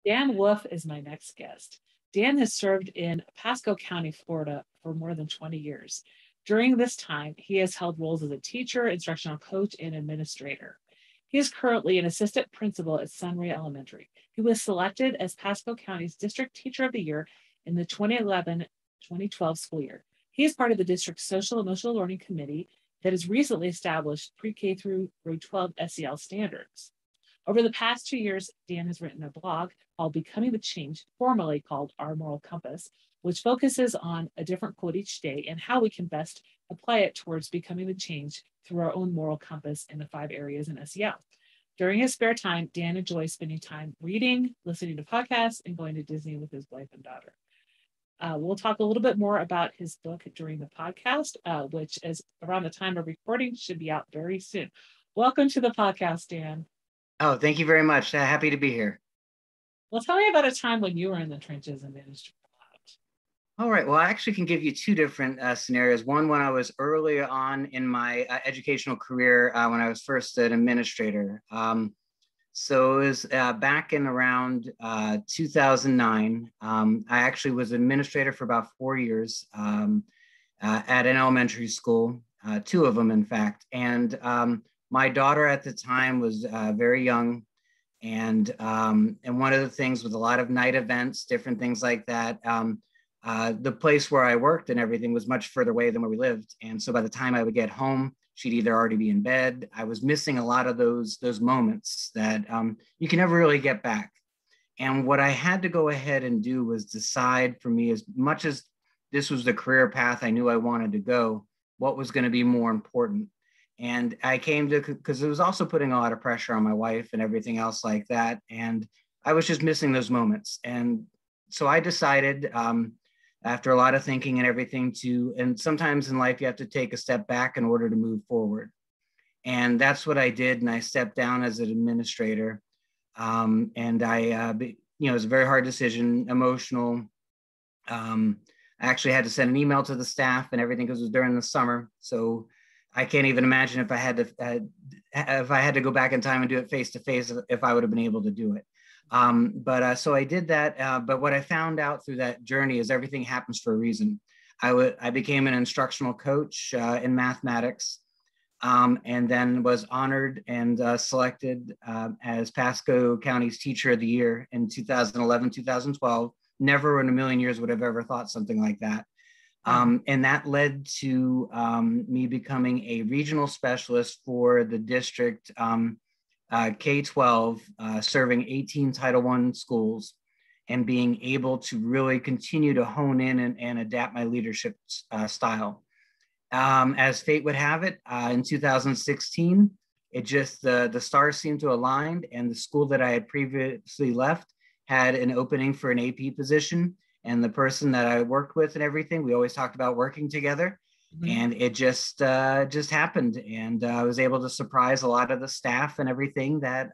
Dan Wolfe is my next guest. Dan has served in Pasco County, Florida for more than 20 years. During this time, he has held roles as a teacher, instructional coach, and administrator. He is currently an assistant principal at Sunray Elementary. He was selected as Pasco County's District Teacher of the Year in the 2011-2012 school year. He is part of the district's Social Emotional Learning Committee that has recently established pre-K through grade 12 SEL standards. Over the past 2 years, Dan has written a blog called Becoming the Change, formerly called Our Moral Compass, which focuses on a different quote each day and how we can best apply it towards becoming the change through our own moral compass in the 5 areas in SEL. During his spare time, Dan enjoys spending time reading, listening to podcasts, and going to Disney with his wife and daughter. We'll talk a little bit more about his book during the podcast, which is around the time of recording, should be out very soon. Welcome to the podcast, Dan. Oh, thank you very much. Happy to be here. Well, tell me about a time when you were in the trenches and ministry. All right. Well, I actually can give you 2 different scenarios. One, when I was early on in my educational career, when I was first an administrator. So it was back in around 2009. I actually was administrator for about 4 years at an elementary school, 2 of them, in fact. And my daughter at the time was very young. And one of the things with a lot of night events, different things like that, the place where I worked and everything was much further away than where we lived. And so by the time I would get home, she'd either already be in bed. I was missing a lot of those moments that you can never really get back. And what I had to go ahead and do was decide for me, as much as this was the career path I knew I wanted to go, what was going to be more important. And I came to, because it was also putting a lot of pressure on my wife and everything else like that. And I was just missing those moments. And so I decided, after a lot of thinking and everything, and sometimes in life you have to take a step back in order to move forward. And that's what I did. And I stepped down as an administrator. And it was a very hard decision, emotional. I actually had to send an email to the staff and everything because it was during the summer. So I can't even imagine if I had to go back in time and do it face to face, if I would have been able to do it. So I did that. But what I found out through that journey is everything happens for a reason. I became an instructional coach in mathematics, and then was honored and selected as Pasco County's Teacher of the Year in 2011, 2012. Never in a million years would have ever thought something like that. And that led to me becoming a regional specialist for the district K-12, serving 18 Title I schools, and being able to really continue to hone in and adapt my leadership style. As fate would have it, in 2016, it just, the stars seemed to align, and the school that I had previously left had an opening for an AP position. And the person that I worked with and everything, we always talked about working together. Mm-hmm. And it just happened. And I was able to surprise a lot of the staff and everything that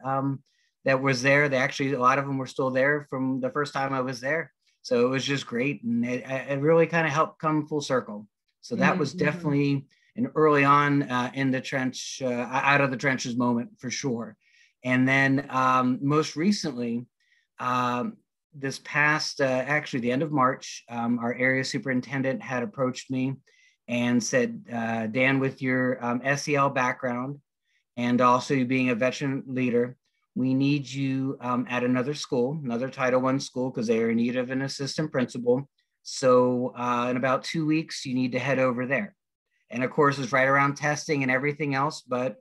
was there. A lot of them were still there from the first time I was there. So it was just great. And it really kind of helped come full circle. So that was definitely an early on in the trench, out of the trenches moment for sure. And then most recently, this past, actually the end of March, our area superintendent had approached me and said, Dan, with your SEL background and also you being a veteran leader, we need you at another school, another Title I school, because they are in need of an assistant principal. So in about 2 weeks, you need to head over there. And of course, it's right around testing and everything else, but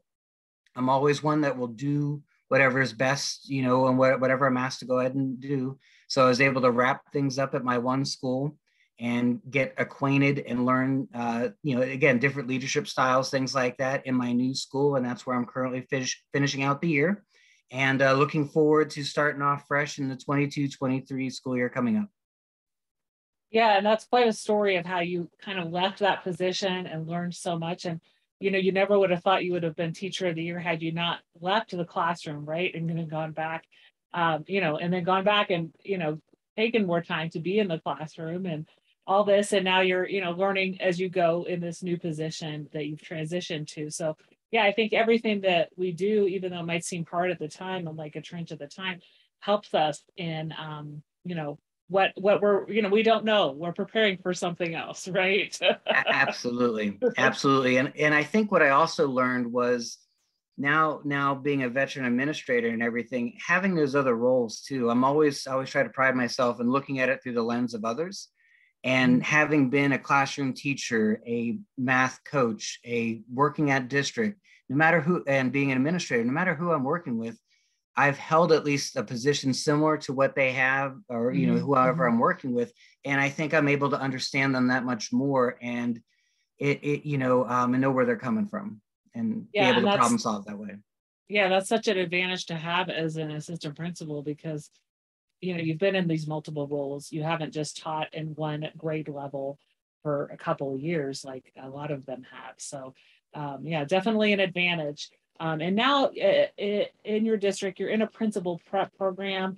I'm always one that will do whatever is best, and whatever I'm asked to go ahead and do. So I was able to wrap things up at my one school and get acquainted and learn, again, different leadership styles, things like that in my new school. And that's where I'm currently finishing out the year and looking forward to starting off fresh in the 22-23 school year coming up. Yeah, and that's quite a story of how you kind of left that position and learned so much. And, you never would have thought you would have been Teacher of the Year had you not left the classroom, right? And then gone back, and then gone back and, taken more time to be in the classroom and all this. And now you're, learning as you go in this new position that you've transitioned to. So, yeah, I think everything that we do, even though it might seem hard at the time and like a trench at the time, helps us in, what we're, we don't know. We're preparing for something else, right? Absolutely, absolutely. And I think what I also learned was now being a veteran administrator and everything, having those other roles too. I always try to pride myself in looking at it through the lens of others. And having been a classroom teacher, a math coach, a working at district, no matter who, and being an administrator, no matter who I'm working with, I've held at least a position similar to what they have, or whoever I'm working with, and I think I'm able to understand them that much more, and and know where they're coming from, and be Yeah, able and to problem solve that way. that's such an advantage to have as an assistant principal, because you've been in these multiple roles. You haven't just taught in one grade level for a couple of years like a lot of them have. So yeah, definitely an advantage. And now in your district, you're in a principal prep program.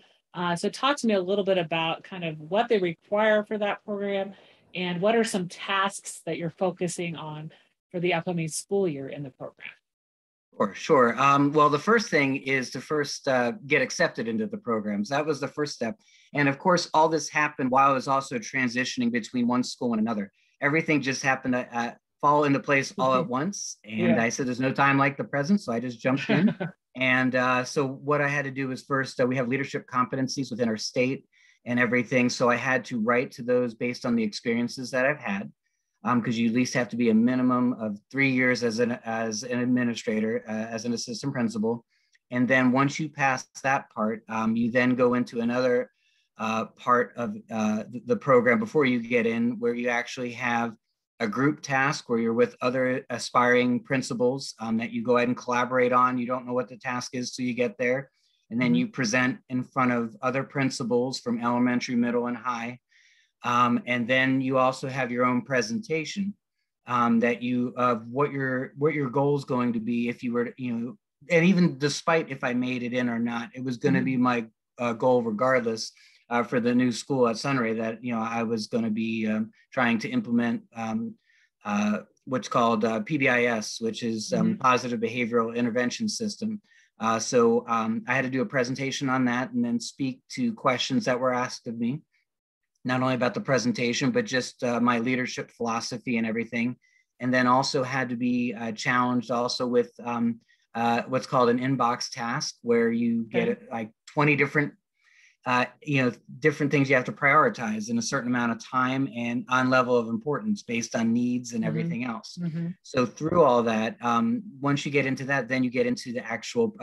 So talk to me a little bit about kind of what they require for that program, and what are some tasks that you're focusing on for the upcoming school year in the program. Sure. Well, the first thing is to first get accepted into the programs. That was the first step. And of course, all this happened while I was also transitioning between one school and another. Everything just happened to fall into place all at once. And Yeah. I said, there's no time like the present. So I just jumped in. And so what I had to do was first, we have leadership competencies within our state and everything. So I had to write to those based on the experiences that I've had. Because you at least have to be a minimum of 3 years as an administrator, as an assistant principal. And then once you pass that part, you then go into another part of the program before you get in, where you actually have a group task where you're with other aspiring principals that you go ahead and collaborate on. You don't know what the task is till you get there. And then you present in front of other principals from elementary, middle, and high. And then you also have your own presentation that you of what your goal is going to be if you were to, and even despite if I made it in or not, it was going to be my goal regardless for the new school at Sunray, that I was going to be trying to implement what's called PBIS, which is Positive Behavioral Intervention System. So I had to do a presentation on that, and then speak to questions that were asked of me, not only about the presentation, but just my leadership philosophy and everything. And then also had to be challenged also with what's called an inbox task, where you get like 20 different, different things you have to prioritize in a certain amount of time and on level of importance based on needs and everything else. So through all that, once you get into that, then you get into the actual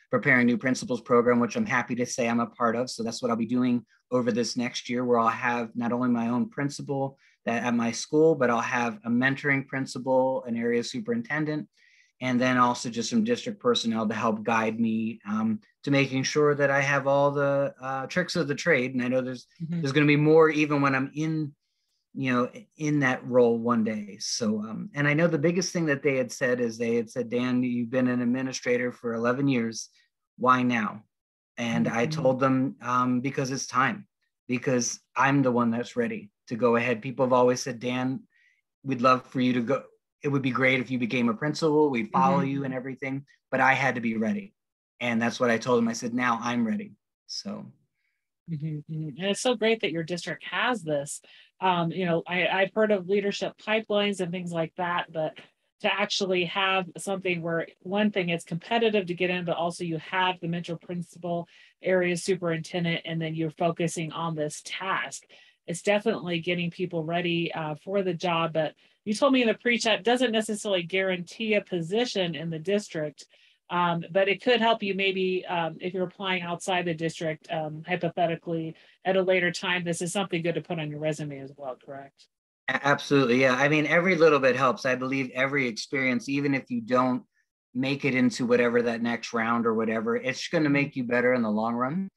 Preparing New Principals program, which I'm happy to say I'm a part of. So that's what I'll be doing over this next year, where I'll have not only my own principal that at my school, but I'll have a mentoring principal, an area superintendent, and then also just some district personnel to help guide me to making sure that I have all the tricks of the trade. And I know there's going to be more even when I'm in that role one day. So, and I know the biggest thing that they had said is Dan, you've been an administrator for 11 years. Why now? And I told them, because it's time, because I'm the one that's ready to go ahead. People have always said, Dan, we'd love for you to go. It would be great if you became a principal. We'd follow you and everything, but I had to be ready. And that's what I told them. I said, now I'm ready. So. And it's so great that your district has this. I've heard of leadership pipelines and things like that, but to actually have something where, one thing, it's competitive to get in, but also you have the mentor principal, area superintendent, and then you're focusing on this task. It's definitely getting people ready for the job. But you told me in the pre-chat, doesn't necessarily guarantee a position in the district. But it could help you maybe if you're applying outside the district, hypothetically, at a later time. This is something good to put on your resume as well, correct? Absolutely. Yeah. I mean, every little bit helps. I believe every experience, even if you don't make it into whatever that next round or whatever, it's going to make you better in the long run.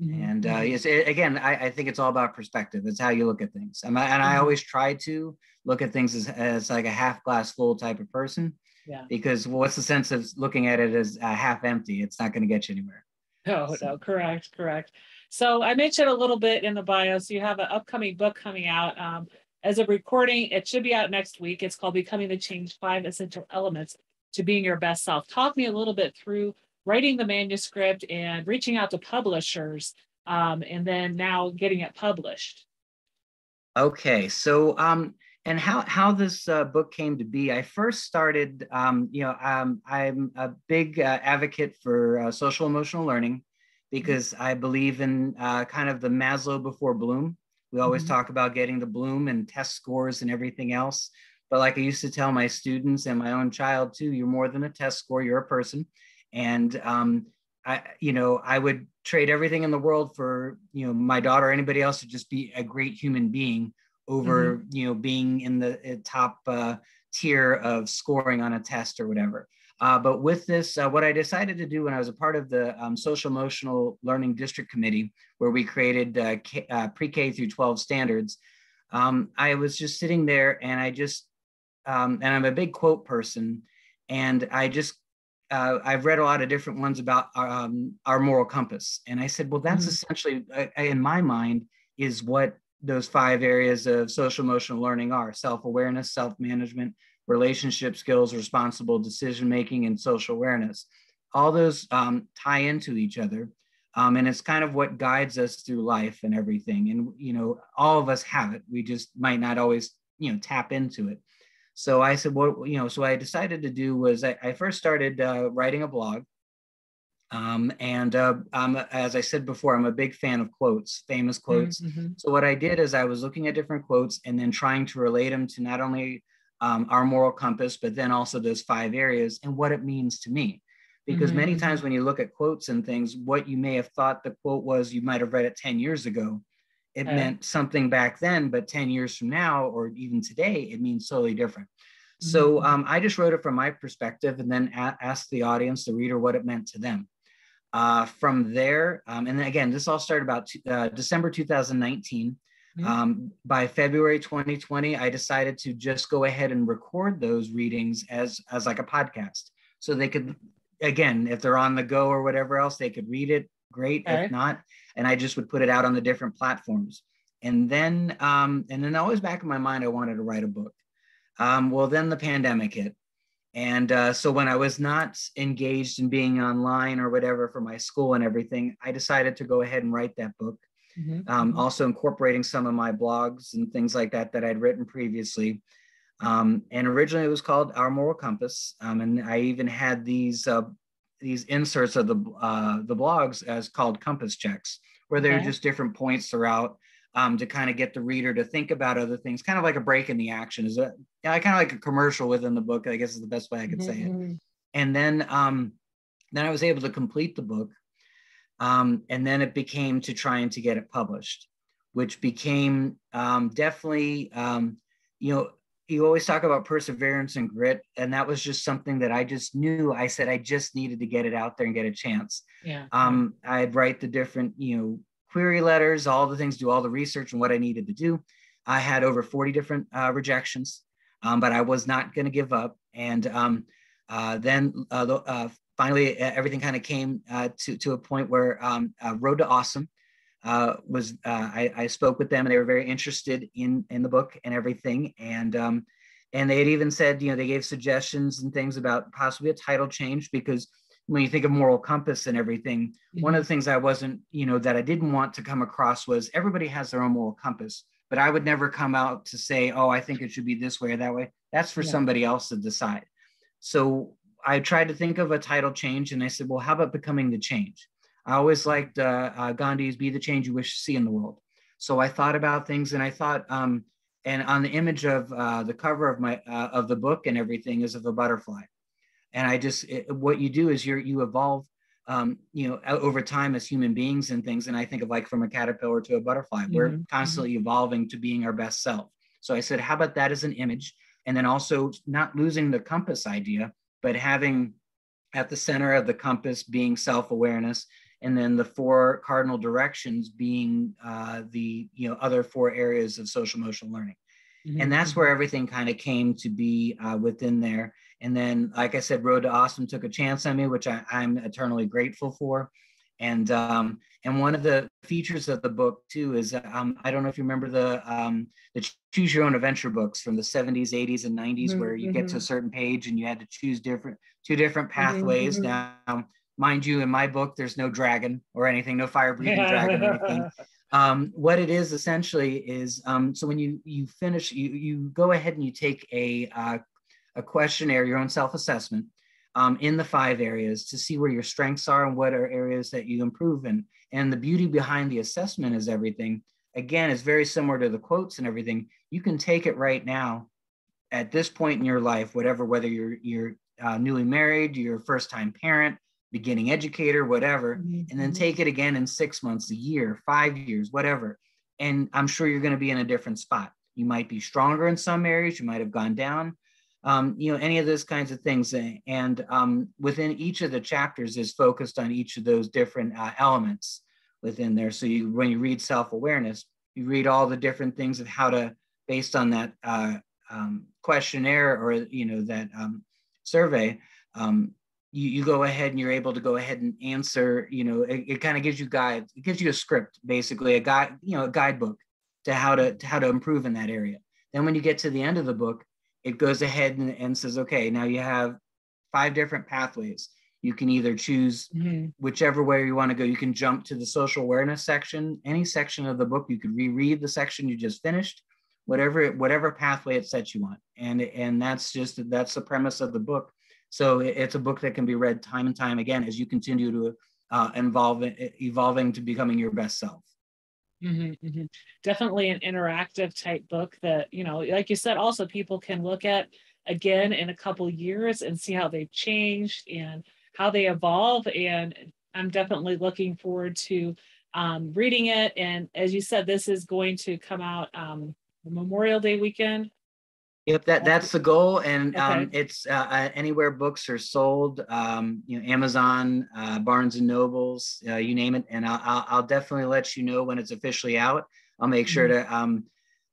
And again, I think it's all about perspective. It's how you look at things. And I always try to look at things as like a half glass full type of person. Yeah. Because what's the sense of looking at it as half empty? It's not going to get you anywhere. No, correct. So I mentioned a little bit in the bio. So you have an upcoming book coming out. As a recording, it should be out next week. It's called Becoming the Change: 5 Essential Elements to Being Your Best Self. Talk me a little bit through writing the manuscript and reaching out to publishers, and then now getting it published. Okay, so and how this book came to be, I first started, I'm a big advocate for social emotional learning because I believe in kind of the Maslow before Bloom. We always talk about getting the Bloom and test scores and everything else. But like I used to tell my students and my own child too, you're more than a test score, you're a person. And I would trade everything in the world for, my daughter or anybody else to just be a great human being over, being in the top tier of scoring on a test or whatever. But with this, what I decided to do when I was a part of the Social Emotional Learning District Committee, where we created pre-K through 12 standards, I was just sitting there and and I'm a big quote person, and I've read a lot of different ones about our moral compass. And I said, well, that's essentially, in my mind, is what those 5 areas of social emotional learning are: self-awareness, self-management, relationship skills, responsible decision-making, and social awareness. All those tie into each other. And it's kind of what guides us through life and everything. And, all of us have it. We just might not always, tap into it. So I said, so I decided to do was I first started writing a blog. As I said before, I'm a big fan of quotes, famous quotes. So what I did is I was looking at different quotes and then trying to relate them to not only our moral compass, but then also those 5 areas and what it means to me. Because many times when you look at quotes and things, what you may have thought the quote was, you might have read it 10 years ago. It meant something back then, but 10 years from now, or even today, it means totally different. So I just wrote it from my perspective and then asked the audience, the reader, what it meant to them. From there, and then again, this all started about December 2019. By February 2020, I decided to just go ahead and record those readings as like a podcast. So they could, again, if they're on the go or whatever else, they could read it. Great. If not, and I just would put it out on the different platforms. And then always back in my mind, I wanted to write a book. Well, then the pandemic hit. And so when I was not engaged in being online or whatever for my school and everything, I decided to go ahead and write that book. Also incorporating some of my blogs and things like that I'd written previously. And originally it was called Our Moral Compass. And I even had these inserts of the blogs as called compass checks, where they're just different points throughout to kind of get the reader to think about other things, kind of like a break in the action. Is kind of like a commercial within the book, I guess is the best way I could say it. And then I was able to complete the book. And then it became to trying to get it published, which became definitely, you always talk about perseverance and grit. And that was just something that I just knew. I said, I just needed to get it out there and get a chance. I'd write the different, query letters, all the things, do all the research and what I needed to do. I had over 40 different rejections, but I was not going to give up. And then finally, everything kind of came to a point where Road to Awesome I spoke with them, and they were very interested in the book and everything. And they had even said, they gave suggestions and things about possibly a title change, because when you think of moral compass and everything, one of the things I wasn't, that I didn't want to come across was everybody has their own moral compass, but I would never come out to say, oh, I think it should be this way or that way. That's for somebody else to decide. So I tried to think of a title change, and I said, well, how about becoming the change? I always liked Gandhi's "Be the change you wish to see in the world." So I thought about things, and I thought, and on the image of the cover of my of the book and everything is of a butterfly. And what you do is you evolve, over time as human beings and things. And I think of like from a caterpillar to a butterfly, we're constantly evolving to being our best self. So I said, how about that as an image? And then also not losing the compass idea, but having at the center of the compass being self-awareness, and then the 4 cardinal directions being the other 4 areas of social emotional learning. And that's where everything kind of came to be within there. And then, like I said, Road to Awesome took a chance on me, which I'm eternally grateful for. And one of the features of the book too is I don't know if you remember the Choose Your Own Adventure books from the 70s, 80s, and 90s, where you get to a certain page and you had to choose 2 different pathways. Now Mind you, in my book, there's no dragon or anything, no fire breathing dragon or anything. Yeah. What it is essentially is, so when you finish, you go ahead and you take a questionnaire, your own self-assessment, in the 5 areas to see where your strengths are and what are areas that you improve in. And the beauty behind the assessment is everything. Again, it's very similar to the quotes and everything. You can take it right now at this point in your life, whether you're newly married, you're a first-time parent, beginning educator, whatever, and then take it again in 6 months, a year, 5 years, whatever. And I'm sure you're going to be in a different spot. You might be stronger in some areas, you might have gone down, any of those kinds of things. And within each of the chapters is focused on each of those different elements within there. So when you read self-awareness, you read all the different things of how to, based on that questionnaire or that survey, you go ahead and you're able to go ahead and answer. It kind of gives you guides. It gives you a script, basically a guide, a guidebook to how to improve in that area. Then when you get to the end of the book, it goes ahead and says, okay, now you have 5 different pathways. You can either choose whichever way you want to go. You can jump to the social awareness section, any section of the book. You could reread the section you just finished, whatever pathway it sets you on. And that's the premise of the book. So it's a book that can be read time and time again as you continue to evolving to becoming your best self. Definitely an interactive type book that, like you said, also people can look at again in a couple years and see how they've changed and how they evolve. And I'm definitely looking forward to reading it. And as you said, this is going to come out Memorial Day weekend. Yep, that's the goal, and okay. It's anywhere books are sold, Amazon, Barnes and Nobles, you name it, and I'll definitely let you know when it's officially out. I'll make sure to.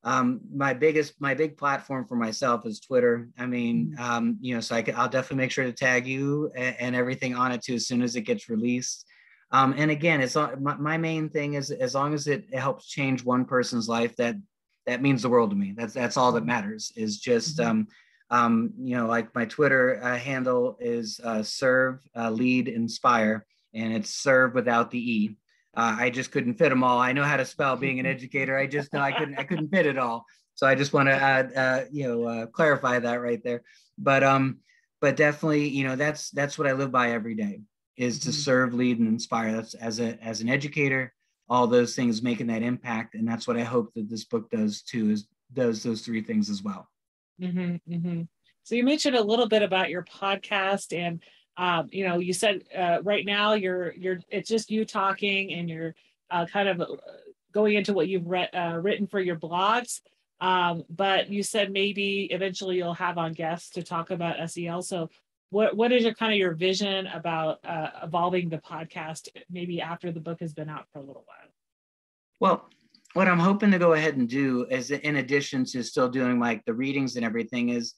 My big platform for myself is Twitter. I mean, so I'll definitely make sure to tag you and everything on it too as soon as it gets released. And again, it's my main thing is as long as it helps change one person's life, that means the world to me. That's all that matters. Is just like my Twitter handle is serve, lead, inspire, and it's serve without the E. I just couldn't fit them all. I know how to spell being an educator. I just know I couldn't fit it all. So I just want to clarify that right there. But definitely, that's what I live by every day, is to serve, lead, and inspire. That's as an educator, all those things, making that impact. And that's what I hope that this book does too, does those 3 things as well. So you mentioned a little bit about your podcast, and you said right now it's just you talking, and you're kind of going into what you've written for your blogs. But you said maybe eventually you'll have on guests to talk about SEL. So what is your vision about evolving the podcast maybe after the book has been out for a little while? Well, what I'm hoping to go ahead and do is, in addition to still doing like the readings and everything, is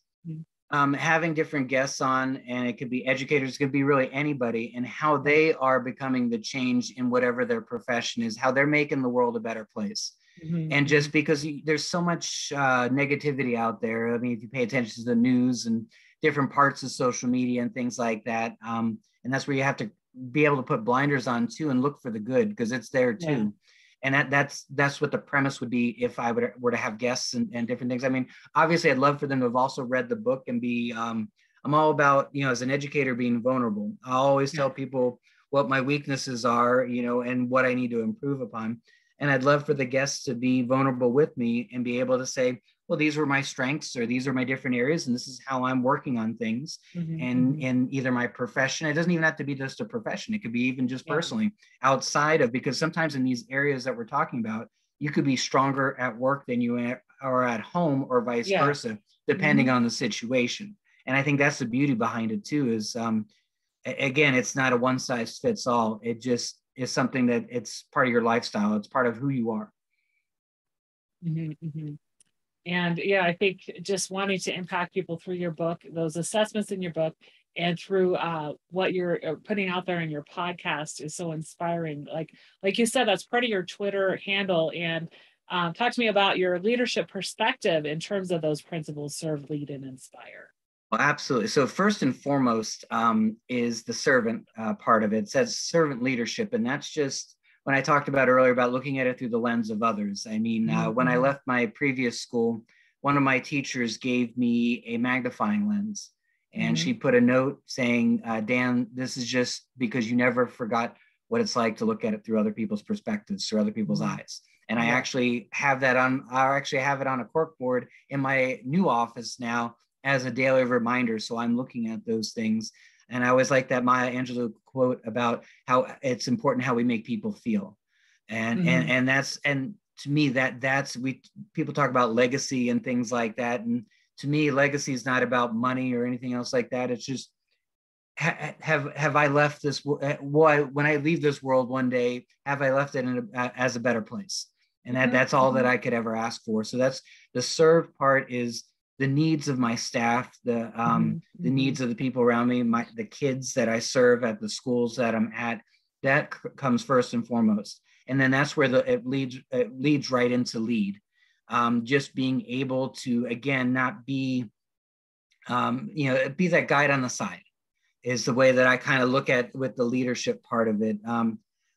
having different guests on, and it could be educators, it could be really anybody, and how they are becoming the change in whatever their profession is, how they're making the world a better place. And just because there's so much negativity out there. I mean, if you pay attention to the news and different parts of social media and things like that, and that's where you have to be able to put blinders on too and look for the good, because it's there too. Yeah. And that's what the premise would be if I were to have guests and different things. I mean, obviously I'd love for them to have also read the book and be, I'm all about, as an educator, being vulnerable. I always tell people what my weaknesses are, and what I need to improve upon. And I'd love for the guests to be vulnerable with me and be able to say, well, these were my strengths, or these are my different areas, and this is how I'm working on things. And in either my profession, it doesn't even have to be just a profession. It could be even just personally outside of, because sometimes in these areas that we're talking about, you could be stronger at work than you are at home, or vice versa, depending on the situation. And I think that's the beauty behind it too, is again, it's not a one size fits all. It just is something that it's part of your lifestyle. It's part of who you are. And I think just wanting to impact people through your book, those assessments in your book, and through what you're putting out there in your podcast is so inspiring. Like you said, that's part of your Twitter handle. And talk to me about your leadership perspective in terms of those principles: serve, lead, and inspire. Well, absolutely. So first and foremost is the servant part of it. It says servant leadership, and that's just when I talked about earlier about looking at it through the lens of others. I mean, when I Mm-hmm. left my previous school, one of my teachers gave me a magnifying lens, and Mm-hmm. she put a note saying, "Dan, this is just because you never forgot what it's like to look at it through other people's perspectives, through other people's Mm-hmm. eyes." And I Yeah. actually have that on. I actually have it on a cork board in my new office now as a daily reminder. So I'm looking at those things. And I always like that Maya Angelou quote about how it's important how we make people feel. Mm-hmm. And that's, and to me, that's, we, people talk about legacy and things like that. And to me, legacy is not about money or anything else like that. It's just, have I left this, when I leave this world one day, have I left it as a better place? And that's all that Mm-hmm. I could ever ask for. So that's the serve part, is the needs of my staff, Mm-hmm. the Mm-hmm. needs of the people around me, the kids that I serve at the schools that I'm at. That comes first and foremost, and then that's where it leads right into lead. Just being able to, again, not be, be that guide on the side is the way that I kind of look at with the leadership part of it.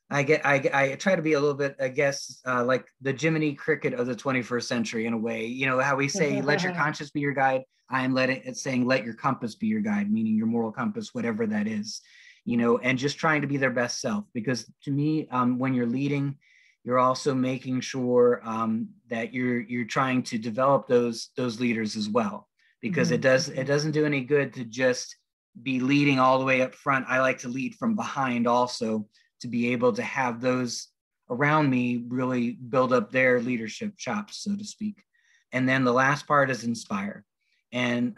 I try to be a little bit, I guess, like the Jiminy Cricket of the 21st century in a way. You know how we say, "Let your conscience be your guide." I am letting it saying, "Let your compass be your guide," meaning your moral compass, whatever that is. And just trying to be their best self. Because to me, when you're leading, you're also making sure that you're trying to develop those leaders as well. Because Mm-hmm. it doesn't do any good to just be leading all the way up front. I like to lead from behind also, to be able to have those around me really build up their leadership chops, so to speak. And then the last part is inspire. And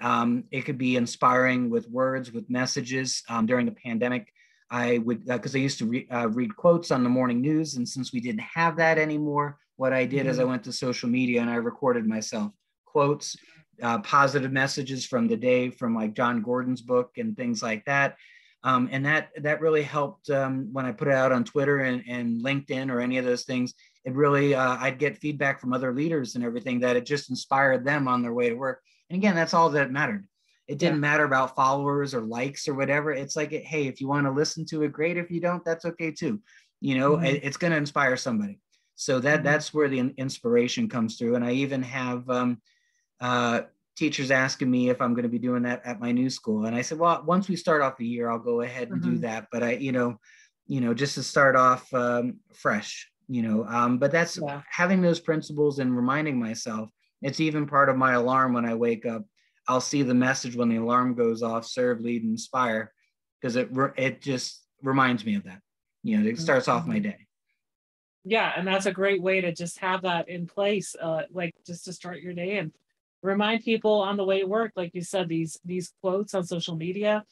it could be inspiring with words, with messages. During the pandemic, I would, because I used to read quotes on the morning news. And since we didn't have that anymore, what I did is I Mm-hmm. went to social media and I recorded myself quotes, positive messages from the day, from like John Gordon's book and things like that. And that really helped when I put it out on Twitter and LinkedIn or any of those things. It really, I'd get feedback from other leaders and everything, that it just inspired them on their way to work. And again, that's all that mattered. It Yeah. didn't matter about followers or likes or whatever. It's like, hey, if you want to listen to it, great. If you don't, that's okay too. Mm-hmm. It's going to inspire somebody. So that's where the inspiration comes through. And I even have uh, teachers asking me if I'm going to be doing that at my new school. And I said, well, once we start off the year, I'll go ahead and do Mm-hmm. that. But just to start off fresh, but that's Yeah. having those principles and reminding myself. It's even part of my alarm when I wake up. I'll see the message when the alarm goes off: serve, lead, inspire, because it just reminds me of that. It starts off my Mm-hmm. day. Yeah, and that's a great way to just have that in place, like just to start your day and remind people on the way to work. Like you said, these quotes on social media,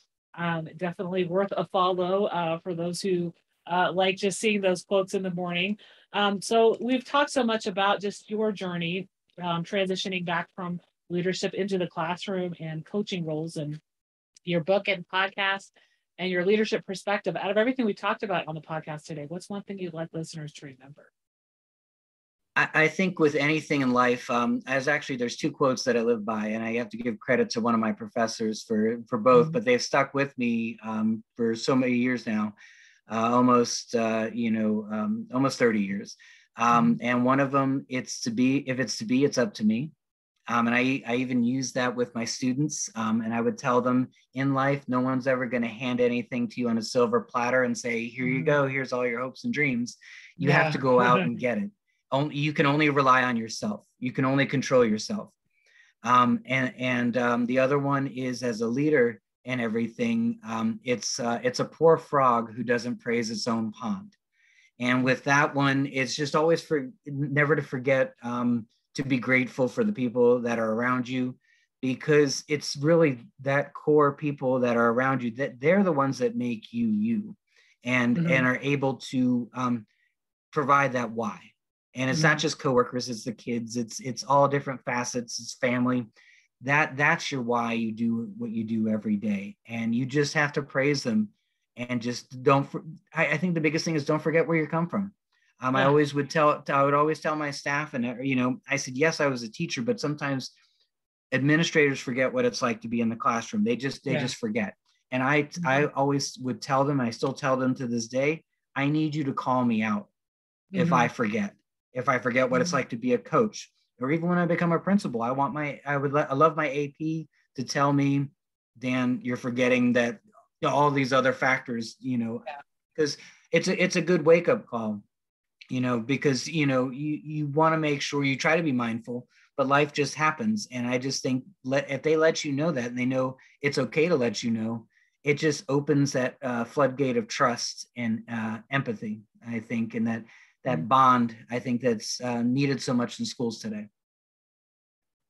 definitely worth a follow for those who like just seeing those quotes in the morning. So we've talked so much about just your journey, transitioning back from leadership into the classroom and coaching roles, and your book and podcast and your leadership perspective. Out of everything we talked about on the podcast today, what's one thing you'd like listeners to remember? I think with anything in life, there's two quotes that I live by, and I have to give credit to one of my professors for both, Mm-hmm. but they've stuck with me for so many years now, almost 30 years. Mm-hmm. And one of them, if it's to be, it's up to me. And I even use that with my students. And I would tell them, in life, no one's ever going to hand anything to you on a silver platter and say, here you Mm-hmm. go, here's all your hopes and dreams. You have Yeah. to go out and get it. You can only rely on yourself. You can only control yourself. And the other one is, as a leader and everything, it's a poor frog who doesn't praise its own pond. And with that one, it's just always never to forget to be grateful for the people that are around you, because it's really that core people that are around you, that they're the ones that make you you, Mm-hmm. and are able to provide that why. And it's not Mm-hmm. just coworkers, it's the kids, it's all different facets, it's family. That's your why you do what you do every day. And you just have to praise them, and just don't, I think the biggest thing is, don't forget where you come from. Yeah. I would always tell my staff, and I said, yes, I was a teacher, but sometimes administrators forget what it's like to be in the classroom. They Yeah. just forget. And I always would tell them, I still tell them to this day, I need you to call me out if Mm-hmm. if I forget what it's like to be a coach, or even when I become a principal. I love my AP to tell me, Dan, you're forgetting that, you know, all these other factors, you know, Yeah. because it's a good wake up call, you know, because, you know, you want to make sure you try to be mindful, but life just happens. And I just think if they let you know that, and they know it's okay to let you know, it just opens that floodgate of trust and empathy, I think, and that bond, I think, that's needed so much in schools today.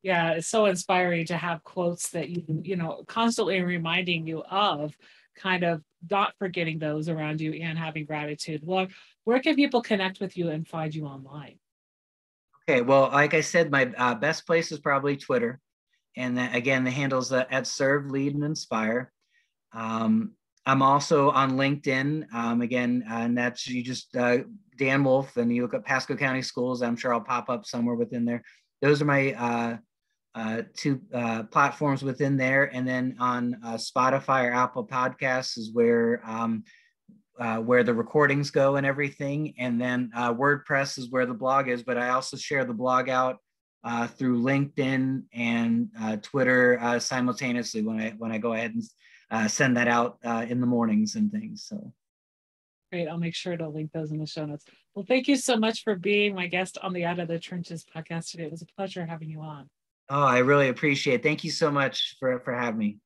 Yeah, it's so inspiring to have quotes that you know, constantly reminding you of kind of not forgetting those around you and having gratitude. Well, where can people connect with you and find you online? Okay, well, like I said, my best place is probably Twitter. And that, again, the handle's at Serve, Lead, and Inspire. Um, I'm also on LinkedIn, again, and that's you just Dan Wolfe, and you look at Pasco County Schools. I'm sure I'll pop up somewhere within there. Those are my two platforms within there. And then on Spotify or Apple Podcasts is where the recordings go and everything. And then WordPress is where the blog is. But I also share the blog out through LinkedIn and Twitter simultaneously when I go ahead and send that out in the mornings and things. So Great. I'll make sure to link those in the show notes. Well, thank you so much for being my guest on the Out of the Trenches podcast today. It was a pleasure having you on. oh, I really appreciate it. Thank you so much for having me.